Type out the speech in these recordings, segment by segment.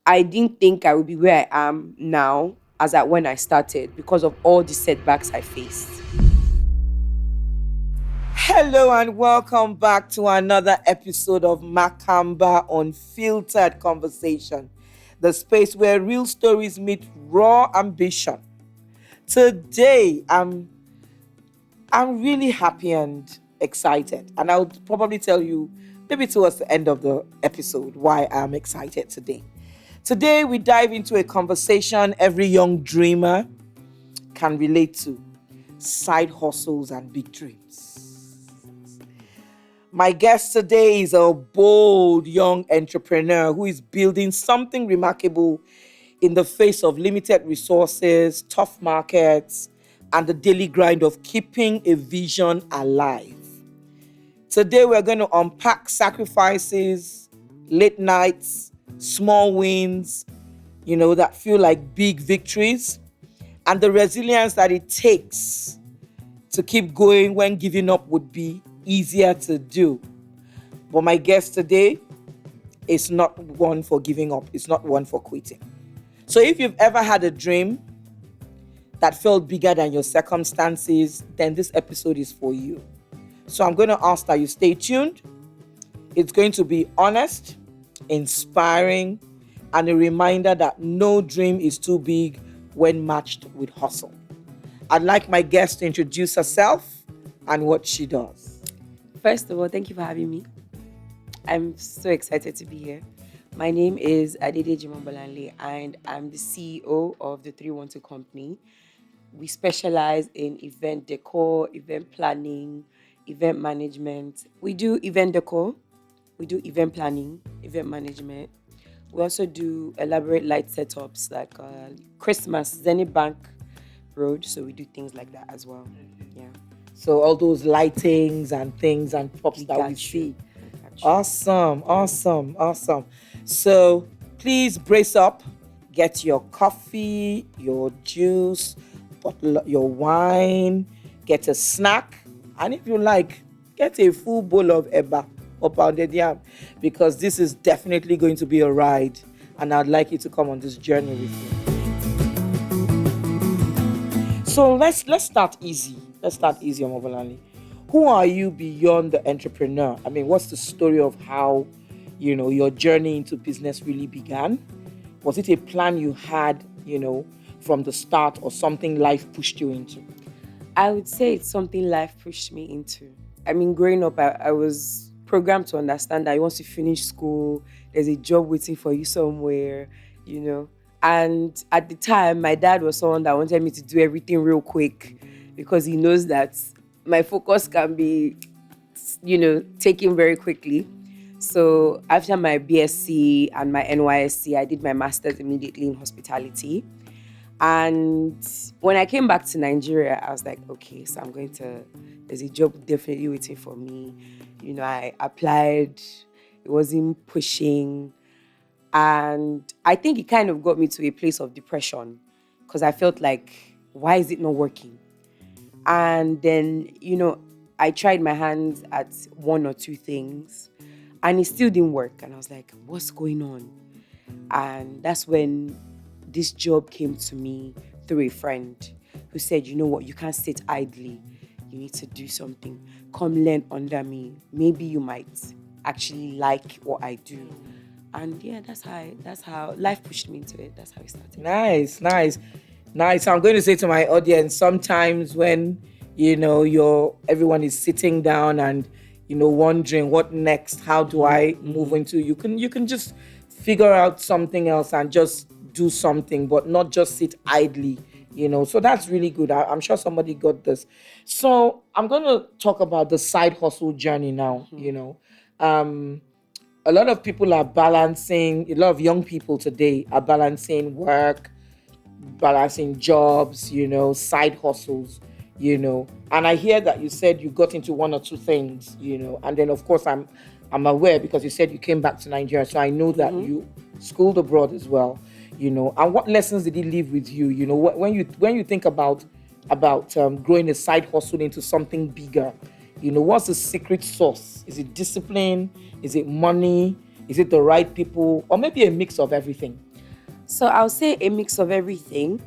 I didn't think I would be where I am now as at when I started because of all the setbacks I faced. Hello and welcome back to another episode of Makamba Unfiltered Conversation, the space where real stories meet raw ambition. Today, I'm really happy and excited, and I'll probably tell you maybe towards the end of the episode why I'm excited today. Today, we dive into a conversation every young dreamer can relate to: side hustles and big dreams. My guest today is a bold young entrepreneur who is building something remarkable in the face of limited resources, tough markets, and the daily grind of keeping a vision alive. Today, we're going to unpack sacrifices, late nights, small wins, that feel like big victories, and the resilience that it takes to keep going when giving up would be easier to do. But my guest today is not one for giving up, it's not one for quitting. So if you've ever had a dream that felt bigger than your circumstances, then this episode is for you. So I'm going to ask that you stay tuned. It's going to be honest, inspiring, and a reminder that no dream is too big when matched with hustle. I'd like my guest to introduce herself and what she does. First of all, thank you for having me. I'm so excited to be here. My name is Adedeji Omobolanle and I'm the CEO of the 312 company. We specialize in event decor, event planning, event management. We do event decor, we do event planning, event management. We also do elaborate light setups like Christmas, Zenith Bank Road. So we do things like that as well. Yeah. So all those lightings and things and props that we got see. you. Awesome. So please brace up, get your coffee, your juice, your wine, get a snack, and if you like, get a full bowl of eba or pounded yam, because this is definitely going to be a ride, and I'd like you to come on this journey with me. So let's start easy. Omobolanle. Who are you beyond the entrepreneur? I mean, what's the story of how, your journey into business really began? Was it a plan you had, from the start, or something life pushed you into? I would say it's something life pushed me into. I mean, growing up, I was programmed to understand that once you finish school, there's a job waiting for you somewhere, And at the time, my dad was someone that wanted me to do everything real quick because he knows that my focus can be, taken very quickly. So after my BSc and my NYSC, I did my master's immediately in hospitality. And when I came back to Nigeria, I was like, okay, so there's a job definitely waiting for me. I applied, it wasn't pushing. And I think it kind of got me to a place of depression because I felt like, why is it not working? And then, I tried my hands at one or two things and it still didn't work. And I was like, what's going on? And that's when this job came to me through a friend who said, you know what, you can't sit idly. You need to do something. Come learn under me. Maybe you might actually like what I do. And yeah, that's how life pushed me into it. That's how it started. Nice. I'm going to say to my audience, sometimes when, everyone is sitting down and, wondering what next, how do I move into, you can just figure out something else and just do something, but not just sit idly, So that's really good. I'm sure somebody got this. So I'm going to talk about the side hustle journey now, A lot of people are balancing, a lot of young people today are balancing work, balancing jobs, side hustles, And I hear that you said you got into one or two things, And then, of course, I'm aware because you said you came back to Nigeria. So I know that you schooled abroad as well, And what lessons did he leave with you? When you think about growing a side hustle into something bigger, what's the secret sauce? Is it discipline? Is it money? Is it the right people? Or maybe a mix of everything? So I'll say a mix of everything,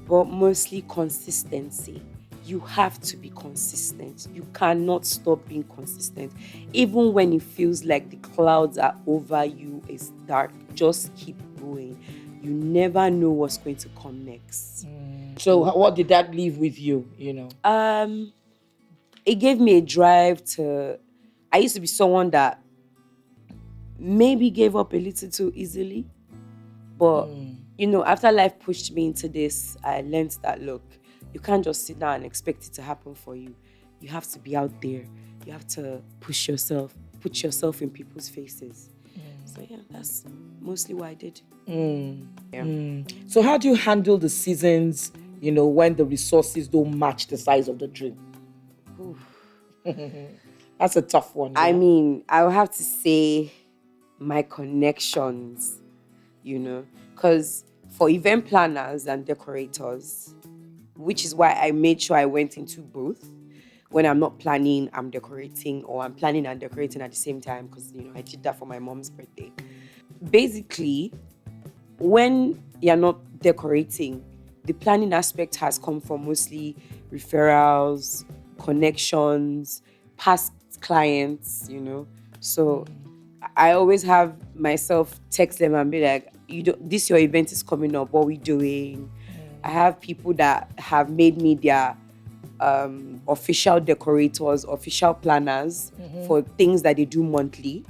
but mostly consistency. You have to be consistent. You cannot stop being consistent. Even when it feels like the clouds are over you, it's dark, just keep going. You never know what's going to come next. So what did that leave with you, It gave me a drive to. I used to be someone that maybe gave up a little too easily. But, after life pushed me into this, I learned that, look, you can't just sit down and expect it to happen for you. You have to be out there. You have to push yourself, put yourself in people's faces. So, yeah, that's mostly what I did. Yeah. So how do you handle the seasons, when the resources don't match the size of the dream? That's a tough one. I mean, I would have to say my connections, because for event planners and decorators, which is why I made sure I went into both. When I'm not planning, I'm decorating, or I'm planning and decorating at the same time, because I did that for my mom's birthday. Basically, when you're not decorating, the planning aspect has come from mostly referrals, connections, past clients, So I always have myself text them and be like, this your event is coming up, what are we doing? I have people that have made me their official decorators, official planners for things that they do monthly.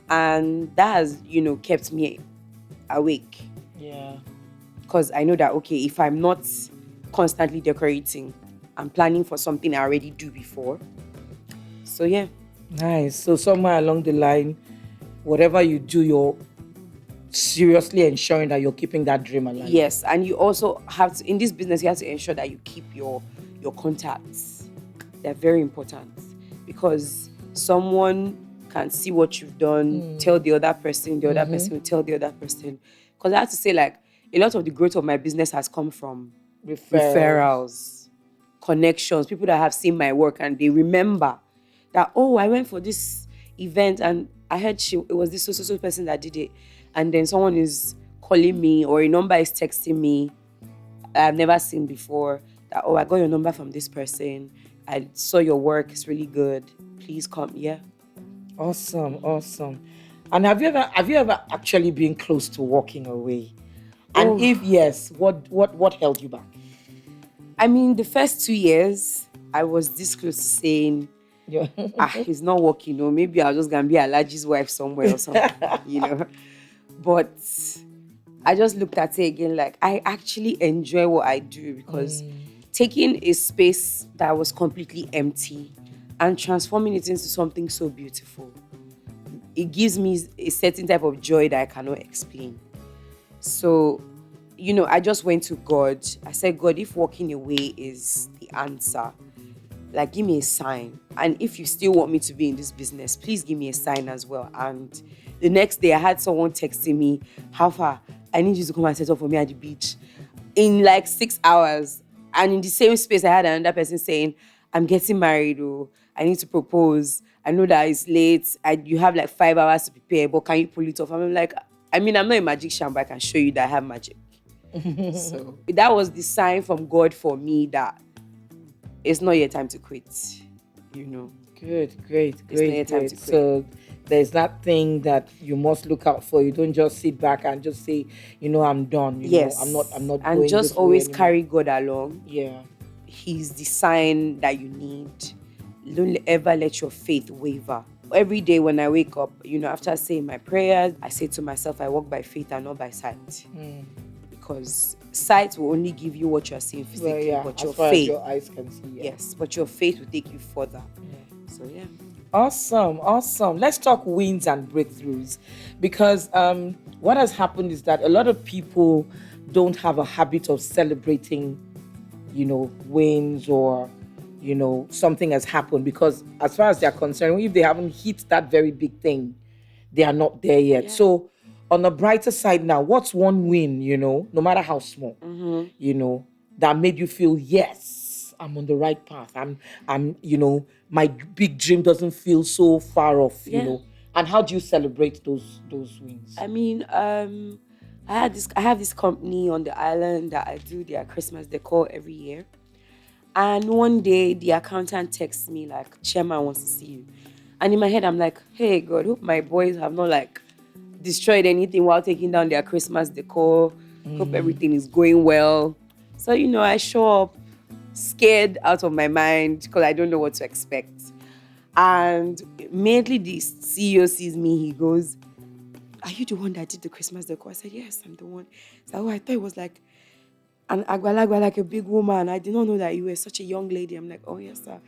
And that has, kept me awake. Yeah. Because I know that, okay, if I'm not constantly decorating, I'm planning for something I already do before. So, yeah. Nice. So somewhere along the line, whatever you do, you're seriously ensuring that you're keeping that dream alive. Yes. And you also have to, in this business, you have to ensure that you keep your contacts. They're very important, because someone can see what you've done, tell the other person, the other person will tell the other person. Because I have to say, like, a lot of the growth of my business has come from referrals, connections, people that have seen my work and they remember that, oh, I went for this event and I heard it was this so person that did it. And then someone is calling me, or a number is texting me I've never seen before, that, oh, I got your number from this person. I saw your work. It's really good. Please come. Yeah. Awesome. And have you ever actually been close to walking away? And if yes, what held you back? I mean, the first 2 years, I was this close to saying, he's not working, or maybe I was just gonna be Alaji's wife somewhere or something, But I just looked at it again, like, I actually enjoy what I do, because taking a space that was completely empty and transforming it into something so beautiful, it gives me a certain type of joy that I cannot explain. So, I just went to God. I said, God, if walking away is the answer, like, give me a sign. And if you still want me to be in this business, please give me a sign as well. And the next day I had someone texting me, how far? I need you to come and set up for me at the beach in like 6 hours. And in the same space, I had another person saying, I'm getting married, or I need to propose. I know that it's late. You have like 5 hours to prepare, but can you pull it off? I'm like, I mean, I'm not a magician, but I can show you that I have magic. So that was the sign from God for me that it's not your time to quit, Good, great. Time to quit. So there's that thing that you must look out for. You don't just sit back and just say, I'm done. Yes. I'm not and going just this always way carry God along. Yeah. He's the sign that you need. Don't ever let your faith waver. Every day when I wake up, after saying my prayers, I say to myself, I walk by faith and not by sight. Because sight will only give you what you're seeing physically, but your faith, as your eyes can see. Yeah. Yes, but your faith will take you further. So yeah. Awesome. Let's talk wins and breakthroughs, because what has happened is that a lot of people don't have a habit of celebrating, wins, or something has happened, because as far as they're concerned, if they haven't hit that very big thing, they are not there yet. Yeah. So on the brighter side now, what's one win, no matter how small, that made you feel, yes, I'm on the right path. I'm my big dream doesn't feel so far off, And how do you celebrate those wins? I mean, I have this company on the island that I do their Christmas decor every year. And one day the accountant texts me like, Chairman wants to see you. And in my head, I'm like, hey God, hope my boys have not like destroyed anything while taking down their Christmas decor. Hope everything is going well. So, I show up scared out of my mind because I don't know what to expect. And immediately the CEO sees me, he goes, are you the one that did the Christmas decor? I said, yes, I'm the one. So oh, I thought it was like an agbalagba, like a big woman. I did not know that you were such a young lady. I'm like, oh, yes, sir.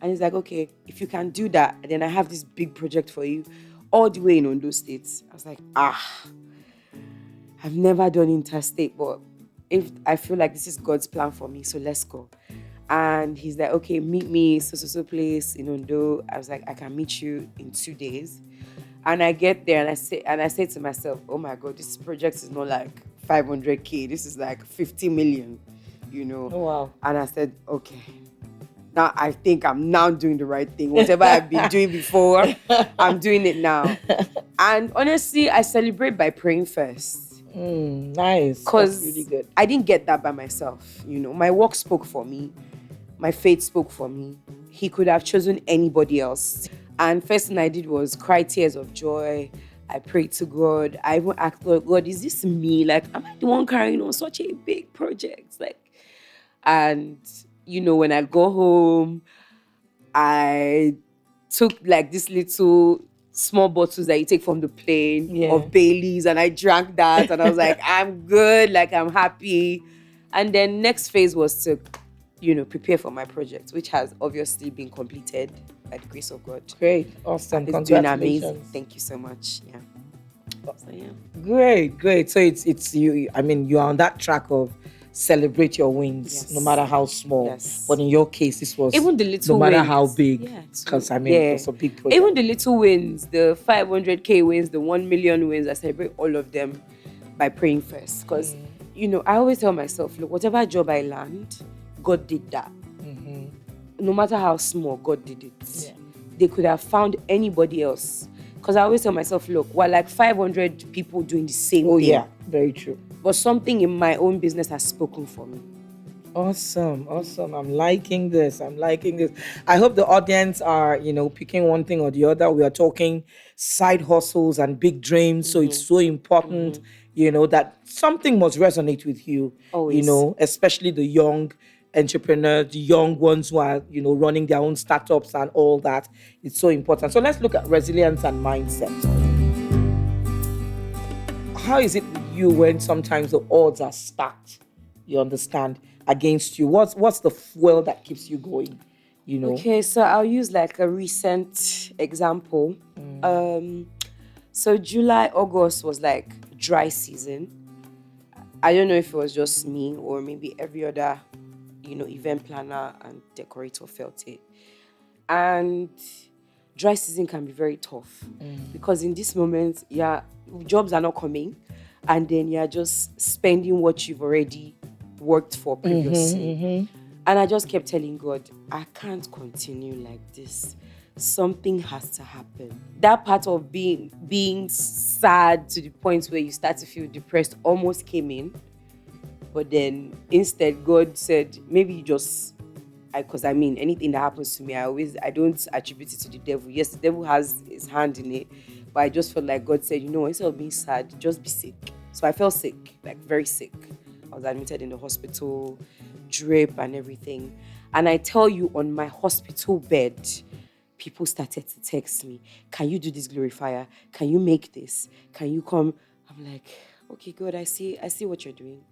And he's like, okay, if you can do that, then I have this big project for you all the way in Ondo State. I was like, I've never done interstate, but if I feel like this is God's plan for me, so let's go. And he's like, okay, meet me so place in Ondo. I was like, I can meet you in 2 days. And I get there and I say to myself, oh my God, this project is not like 500K. This is like 50 million, Oh, wow. And I said, okay. Now I think I'm now doing the right thing. Whatever I've been doing before, I'm doing it now. And honestly, I celebrate by praying first. Nice. Because really good. I didn't get that by myself. My work spoke for me. My faith spoke for me. He could have chosen anybody else. And first thing I did was cry tears of joy. I prayed to God. I even asked God, is this me? Like, am I the one carrying on such a big project? And when I go home, I took like this little small bottles that you take from the plane of Baileys, and I drank that, and I was like, I'm good, like I'm happy. And then next phase was to, prepare for my project, which has obviously been completed by the grace of God. Great, awesome, it's doing congratulations. amazing. Thank you so much. Yeah. So, yeah. Great. So it's you. I mean, you are on that track of celebrate your wins, no matter how small. Yes. But in your case, this was even the little no matter wins. how big. Because it was a big project. Even the little wins, the 500K wins, the 1 million wins, I celebrate all of them by praying first. Because I always tell myself, look, whatever job I land, God did that. No matter how small, God did it. Yeah. They could have found anybody else. Because I always tell myself, look, we're like 500 people doing the same thing. Oh, yeah, very true. But something in my own business has spoken for me. Awesome. I'm liking this. I hope the audience are, picking one thing or the other. We are talking side hustles and big dreams. So it's so important, that something must resonate with you. Always. Especially the young entrepreneurs, the young ones who are, running their own startups and all that. It's so important. So let's look at resilience and mindset. How is it with you when sometimes the odds are stacked, you understand, against you? What's the fuel that keeps you going? Okay, so I'll use like a recent example. So July, August was like dry season. I don't know if it was just me or maybe every other event planner and decorator felt it. And dry season can be very tough because in this moment, jobs are not coming, and then you're just spending what you've already worked for previously. And I just kept telling God, I can't continue like this. Something has to happen. That part of being sad to the point where you start to feel depressed almost came in. But then instead, God said, maybe you just, because anything that happens to me, I don't attribute it to the devil. Yes, the devil has his hand in it, but I just felt like God said, instead of being sad, just be sick. So I felt sick, like very sick. I was admitted in the hospital, drip and everything. And I tell you, on my hospital bed, people started to text me, can you do this glorifier? Can you make this? Can you come? I'm like, okay, God, I see what you're doing.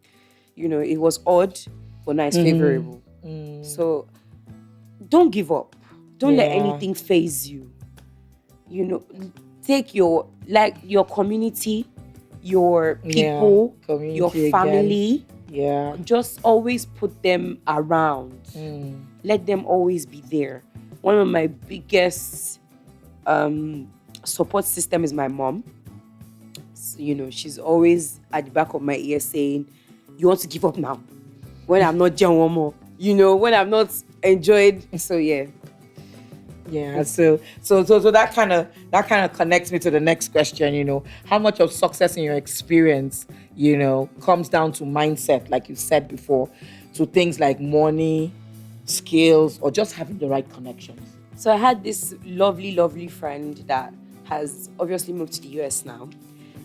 It was odd, but now it's favorable. So don't give up. Don't let anything faze you. Take your community, your people, your family. Just always put them around. Let them always be there. One of my biggest support system is my mom. So, she's always at the back of my ear saying, you want to give up now? When I'm not doing one more, when I've not enjoyed. So yeah. Yeah, so that kind of connects me to the next question. How much of success in your experience, comes down to mindset, like you said before, to things like money, skills, or just having the right connections. So I had this lovely, lovely friend that has obviously moved to the US now.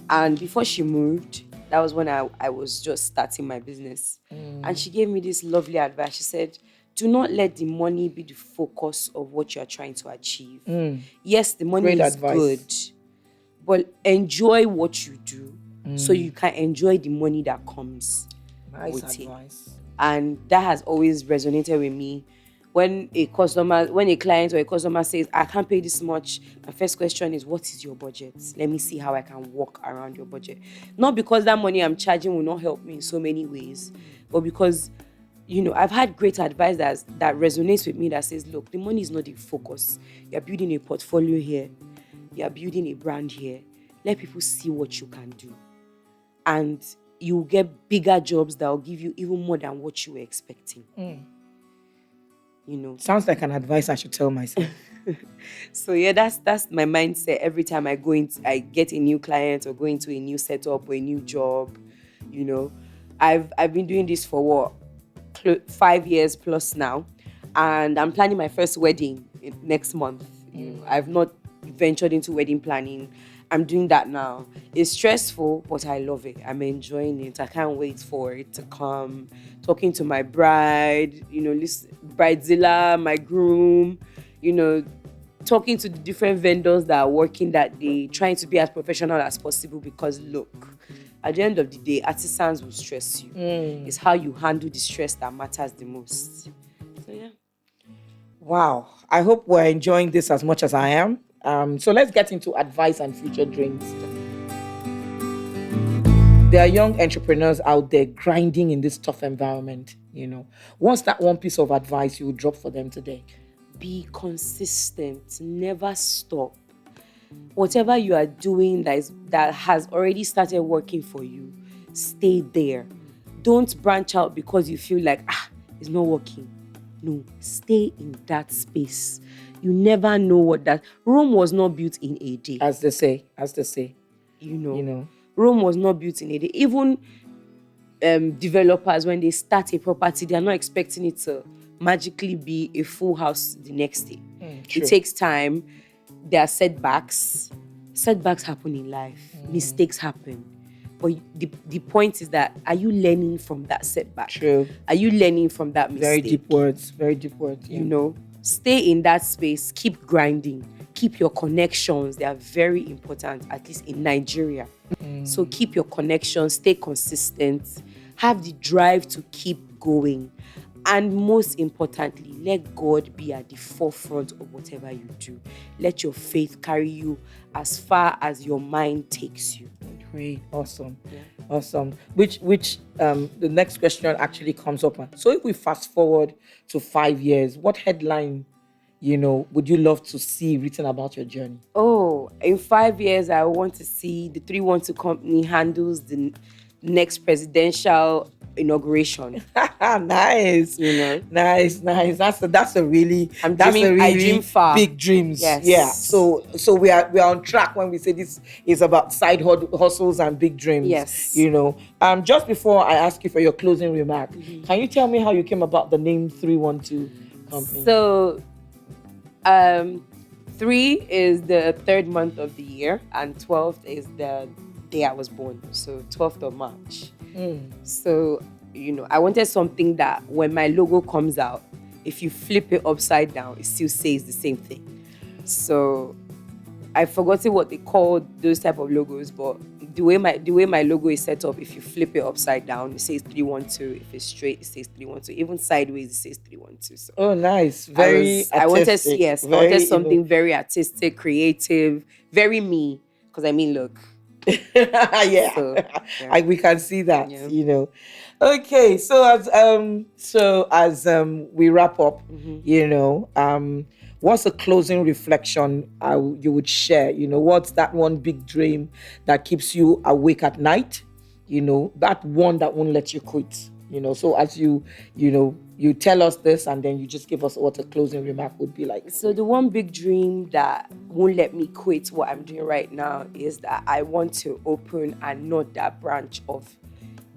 And before she moved, that was when I was just starting my business. And she gave me this lovely advice. She said, do not let the money be the focus of what you're trying to achieve. Yes, the money Great is advice. good, but enjoy what you do so you can enjoy the money that comes Nice with it. advice. And that has always resonated with me. When a client or a customer says, I can't pay this much, my first question is, what is your budget? Let me see how I can work around your budget. Not because that money I'm charging will not help me in so many ways, but because, I've had great advice that resonates with me, that says, look, the money is not the focus. You're building a portfolio here. You're building a brand here. Let people see what you can do. And you will get bigger jobs that will give you even more than what you were expecting. Sounds like an advice I should tell myself. So yeah, that's my mindset every time I get a new client or go into a new setup or a new job. I've been doing this for 5 years plus now, and I'm planning my first wedding next month. I've not ventured into wedding planning. I'm doing that now. It's stressful, but I love it. I'm enjoying it. I can't wait for it to come. Talking to my bride, bridezilla, my groom, talking to the different vendors that are working that day, trying to be as professional as possible, because look, at the end of the day, artisans will stress you. It's how you handle the stress that matters the most. So yeah. Wow. I hope we're enjoying this as much as I am. So let's get into advice and future dreams. There are young entrepreneurs out there grinding in this tough environment. What's that one piece of advice you would drop for them today? Be consistent. Never stop. Whatever you are doing that has already started working for you, stay there. Don't branch out because you feel like, it's not working. No, stay in that space. You never know what that... Rome was not built in a day. As they say. Rome was not built in a day. Even developers, when they start a property, they are not expecting it to magically be a full house the next day. It takes time. There are setbacks. Setbacks happen in life. Mistakes happen. But the point is that, are you learning from that setback? True. Are you learning from that mistake? Very deep words. Yeah. Stay in that space. Keep grinding. Keep your connections. They are very important, at least in Nigeria. So keep your connections. Stay consistent. Have the drive to keep going. And most importantly, let God be at the forefront of whatever you do. Let your faith carry you as far as your mind takes you. Great. Awesome. Yeah. Awesome. Which the next question actually comes up. So if we fast forward to 5 years, what headline, would you love to see written about your journey? Oh, in 5 years, I want to see the 312 company handles the next presidential inauguration. Nice. Nice. That's a really I dream far. Big dreams. Yes. Yeah. So we are on track when we say this is about side hustles and big dreams. Yes. Just before I ask you for your closing remark, can you tell me how you came about the name 312 company? So 3 is the third month of the year, and 12th is the day I was born. So 12th of March. So, I wanted something that when my logo comes out, if you flip it upside down, it still says the same thing. So I've forgotten what they call those type of logos, but the way my logo is set up, if you flip it upside down, it says 312. If it's straight, it says 312. Even sideways, it says 312. So oh, nice. Very artistic. I wanted something very artistic, creative, very me. Because look. Yeah. So, yeah. We can see that. Yeah. Okay, so as we wrap up, what's a closing reflection you would share? What's that one big dream that keeps you awake at night? That one that won't let you quit. So as you tell us this and then you just give us what a closing remark would be like. So the one big dream that won't let me quit what I'm doing right now is that I want to open another branch of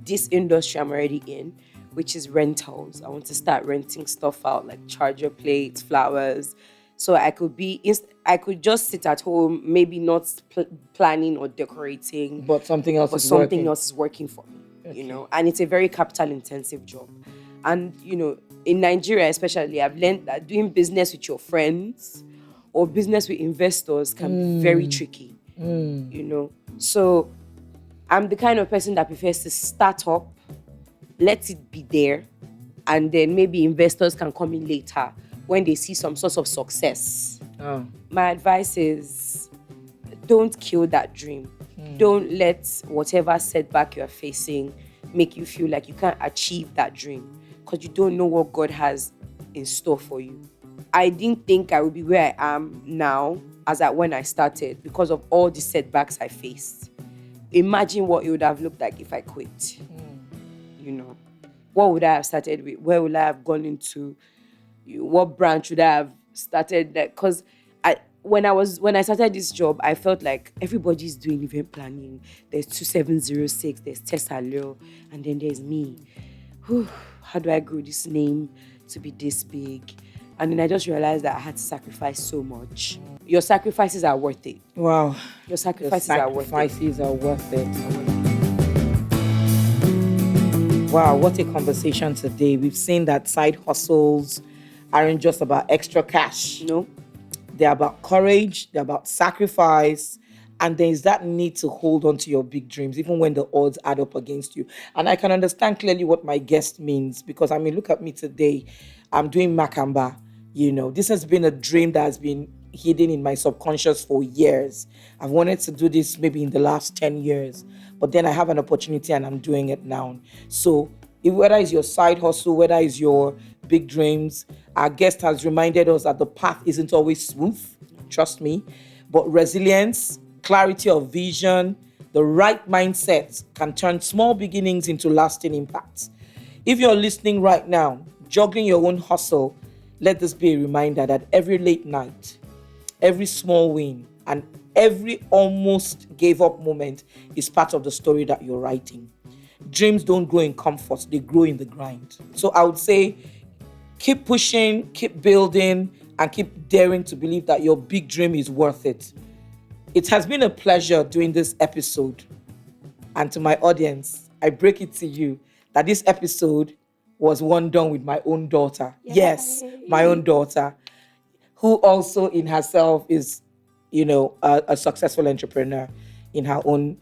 this industry I'm already in, which is rentals. I want to start renting stuff out like charger plates, flowers. So I could just sit at home, maybe not planning or decorating, But something else but is something working. else is working for me, Okay. and it's a very capital intensive job. And, in Nigeria especially, I've learned that doing business with your friends or business with investors can be very tricky, So I'm the kind of person that prefers to start up, let it be there, and then maybe investors can come in later when they see some sort of success. Oh. My advice is don't kill that dream. Don't let whatever setback you're facing make you feel like you can't achieve that dream, because you don't know what God has in store for you. I didn't think I would be where I am now as at when I started because of all the setbacks I faced. Imagine what it would have looked like if I quit. What would I have started with? Where would I have gone into? What branch would I have started? Because when I started this job, I felt like everybody's doing event planning. There's 2706, there's Tessa Leo, and then there's me. How do I grow this name to be this big? And then I just realized that I had to sacrifice so much. Your sacrifices are worth it. Wow. Your sacrifices are worth it. Sacrifices are worth it. Wow, what a conversation today. We've seen that side hustles aren't just about extra cash. No. They're about courage, they're about sacrifice, and there's that need to hold on to your big dreams, even when the odds add up against you. And I can understand clearly what my guest means, because look at me today. I'm doing Makamba. This has been a dream that has been hidden in my subconscious for years. I've wanted to do this maybe in the last 10 years, but then I have an opportunity and I'm doing it now. So whether it's your side hustle, whether it's your big dreams, our guest has reminded us that the path isn't always smooth, trust me, but resilience, clarity of vision, the right mindset can turn small beginnings into lasting impacts. If you're listening right now, juggling your own hustle, let this be a reminder that every late night, every small win, and every almost gave up moment is part of the story that you're writing. Dreams don't grow in comfort, they grow in the grind. So I would say keep pushing, keep building, and keep daring to believe that your big dream is worth it. It has been a pleasure doing this episode. And to my audience, I break it to you that this episode was one done with my own daughter. Yay. Yes, my own daughter, who also in herself is, a successful entrepreneur in her own,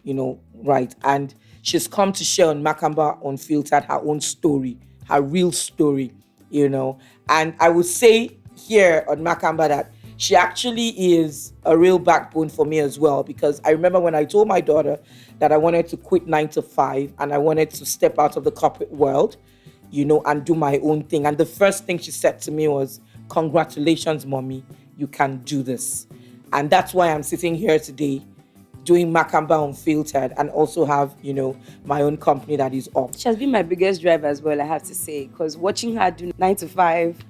right. And she's come to share on Makamba Unfiltered her own story, her real story, And I would say here on Makamba that she actually is a real backbone for me as well, because I remember when I told my daughter that I wanted to quit 9 to 5 and I wanted to step out of the corporate world, and do my own thing. And the first thing she said to me was, "Congratulations, mommy, you can do this." And that's why I'm sitting here today doing Makamba Unfiltered and also have, my own company that is up. She has been my biggest driver as well, I have to say, because watching her do 9 to 5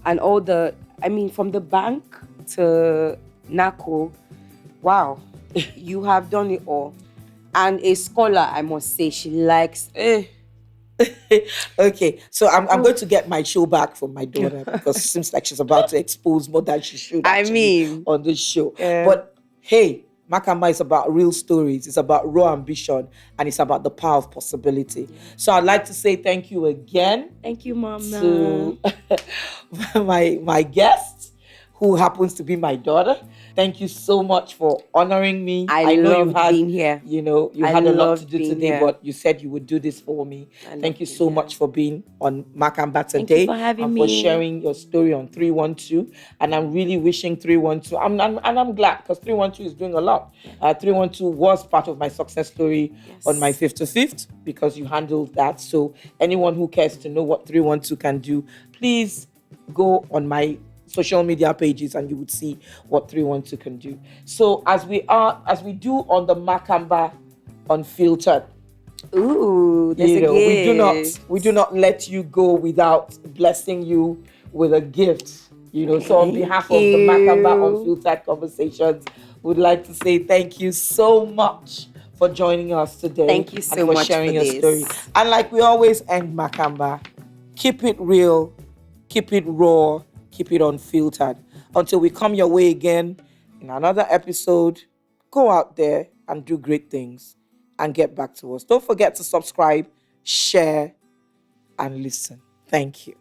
and all from the bank to NACO, wow, you have done it all. And a scholar, I must say, she likes... Okay, so I'm going to get my show back from my daughter because it seems like she's about to expose more than she should on this show. But hey, Makamba is about real stories, it's about raw ambition, and it's about the power of possibility. So I'd like to say thank you again. Thank you, Mama. To my guest, who happens to be my daughter. Thank you so much for honoring me. I know you had being here. You had a lot to do today, but you said you would do this for me. Thank you so much for being on Makamba today. Thank you for having me. For sharing your story on 312. And I'm really wishing 312. I'm glad because 312 is doing a lot. 312 was part of my success story on my 5th to 5th because you handled that. So anyone who cares to know what 312 can do, please go on my social media pages and you would see what 312 can do. So as we do on the Makamba Unfiltered Ooh, there's You a know, gift. we do not let you go without blessing you with a gift. You know, so on Thank behalf of the Makamba you. Unfiltered Conversations, would like to say thank you so much for joining us today Thank you and so for much for sharing your story. this. And like we always end Makamba, keep it real, keep it raw, keep it unfiltered. Until we come your way again in another episode, go out there and do great things and get back to us. Don't forget to subscribe, share, and listen. Thank you.